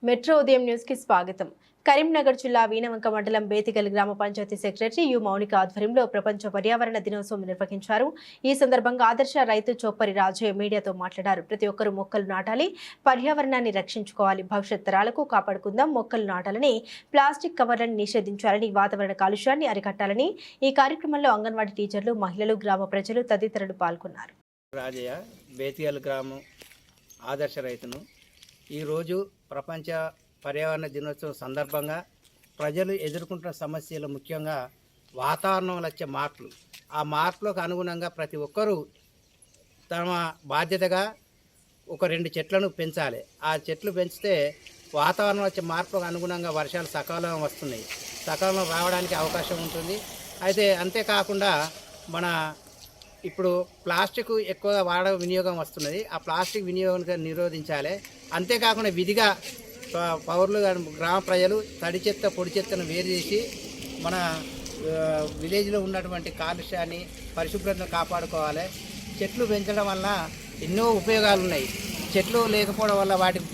Metro ఉదయం news కి స్వాగతం. కరీంనగర్ జిల్లా వీణవంక మండలం బేతిగల్ గ్రామ పంచాయతీ సెక్రటరీ యు మౌనిక ఆధ్వర్యంలో ప్రపంచ పర్యావరణ దినోత్సవం నిర్వహించారు. ఈ సందర్భంగా ఆదర్శ రైతు చొప్పరి రాజయ్య మీడియాతో మాట్లాడారు. ప్రతి ఒక్కరూ మొక్కలు నాటాలి, పర్యావరణాన్ని రక్షించుకోవాలి, భవిష్యత్ తరాలకు కాపాడుకుందాం, మొక్కలు నాటాలని, ప్లాస్టిక్ కవర్లను నిషేధించాలని, వాతావరణ కాలుష్యాన్ని అరికట్టాలని ఈ కార్యక్రమంలో అంగన్వాడీ టీచర్లు, మహిళలు, గ్రామ ప్రజలు తదితరులు పాల్గొన్నారు. రాజయ్య బేతిగల్ గ్రామం ఆదర్శ రైతును. ఈరోజు ప్రపంచ పర్యావరణ దినోత్సవం సందర్భంగా ప్రజలు ఎదుర్కొంటున్న సమస్యలు ముఖ్యంగా వాతావరణంలో వచ్చే మార్పులు. ఆ మార్పులకు అనుగుణంగా ప్రతి ఒక్కరూ తమ బాధ్యతగా ఒక 2 చెట్లను పెంచాలి. ఆ చెట్లు పెంచితే వాతావరణం వచ్చే మార్పులకు అనుగుణంగా వర్షాలు సకాలంలో వస్తున్నాయి, సకాలంలో రావడానికి అవకాశం ఉంటుంది. అయితే అంతేకాకుండా మన ఇప్పుడు ప్లాస్టిక్ ఎక్కువగా వినియోగం వస్తున్నది. ఆ ప్లాస్టిక్ వినియోగాన్ని నిరోధించాలి. అంతేకాకుండా విధిగా పౌరులు గ్రామ ప్రజలు తడి చెత్త పొడి చెత్తను వేరు చేసి మన విలేజ్లో ఉన్నటువంటి కాలుష్యాన్ని పరిశుభ్రతను కాపాడుకోవాలి. చెట్లు పెంచడం వల్ల ఎన్నో ఉపయోగాలు ఉన్నాయి. చెట్లు లేకపోవడం వల్ల వాటికి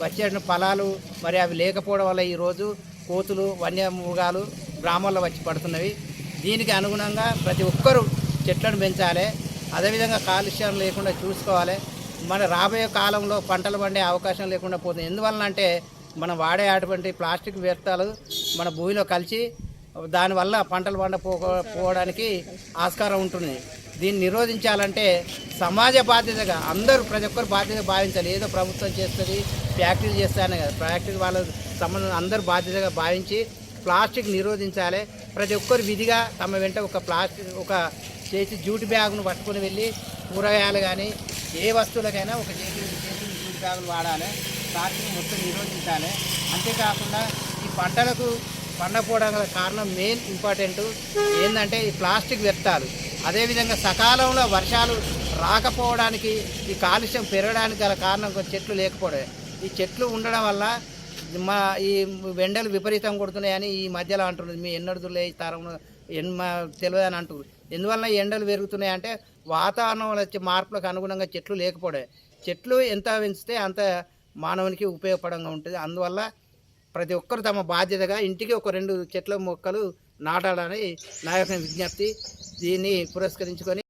వచ్చే ఫలాలు మరి అవి లేకపోవడం వల్ల ఈరోజు కోతులు వన్యమృగాలు గ్రామాల్లో వచ్చి పడుతున్నవి. దీనికి అనుగుణంగా ప్రతి ఒక్కరూ చెట్లను పెంచాలి. అదేవిధంగా కాలుష్యం లేకుండా చూసుకోవాలి. మన రాబోయే కాలంలో పంటలు పండే అవకాశం లేకుండా పోతుంది. ఎందువలన అంటే మనం వాడే అటువంటి ప్లాస్టిక్ వ్యర్థాలు మన భూమిలో కలిసి దానివల్ల పంటలు పోవడానికి ఆస్కారం ఉంటుంది. దీన్ని నిరోధించాలంటే సమాజ బాధ్యతగా అందరూ ప్రతి ఒక్కరు బాధ్యత భావించాలి. ఏదో ప్రభుత్వం చేస్తుంది, ఫ్యాక్టరీలు చేస్తానే కదా, ఫ్యాక్టరీ వాళ్ళ సంబంధం అందరూ బాధ్యతగా భావించి ప్లాస్టిక్ నిరోధించాలి. ప్రతి ఒక్కరు విధిగా తమ వెంట ఒక చేతి జూట్ బ్యాగును పట్టుకొని వెళ్ళి కూరగాయలు కానీ ఏ వస్తువులకైనా ఒక చేతి జూట్ బ్యాగులు వాడాలి. ప్లాస్టిక్ మొత్తం నిరోధించాలి. అంతేకాకుండా ఈ పంటలకు పండకపోవడం కారణం మెయిన్ ఇంపార్టెంట్ ఏంటంటే ఈ ప్లాస్టిక్ వ్యర్థాలు. అదేవిధంగా సకాలంలో వర్షాలు రాకపోవడానికి, ఈ కాలుష్యం పెరగడానికి గల కారణం చెట్లు లేకపోవడమే. ఈ చెట్లు ఉండడం వల్ల ఈ ఎండలు విపరీతం కొడుతున్నాయని ఈ మధ్యలో అంటున్నారు. మీ ఎన్నడులే తరం తెలియదు అని అంటున్నారు. ఎందువల్ల ఎండలు పెరుగుతున్నాయంటే వాతావరణంలో వచ్చే మార్పులకు అనుగుణంగా చెట్లు లేకపోవడే. చెట్లు ఎంత పెంచితే అంత మానవునికి ఉపయోగపడంగా ఉంటుంది. అందువల్ల ప్రతి ఒక్కరు తమ బాధ్యతగా ఇంటికి ఒక 2 చెట్ల మొక్కలు నాటాలని నా యొక్క విజ్ఞప్తి. దీన్ని పురస్కరించుకొని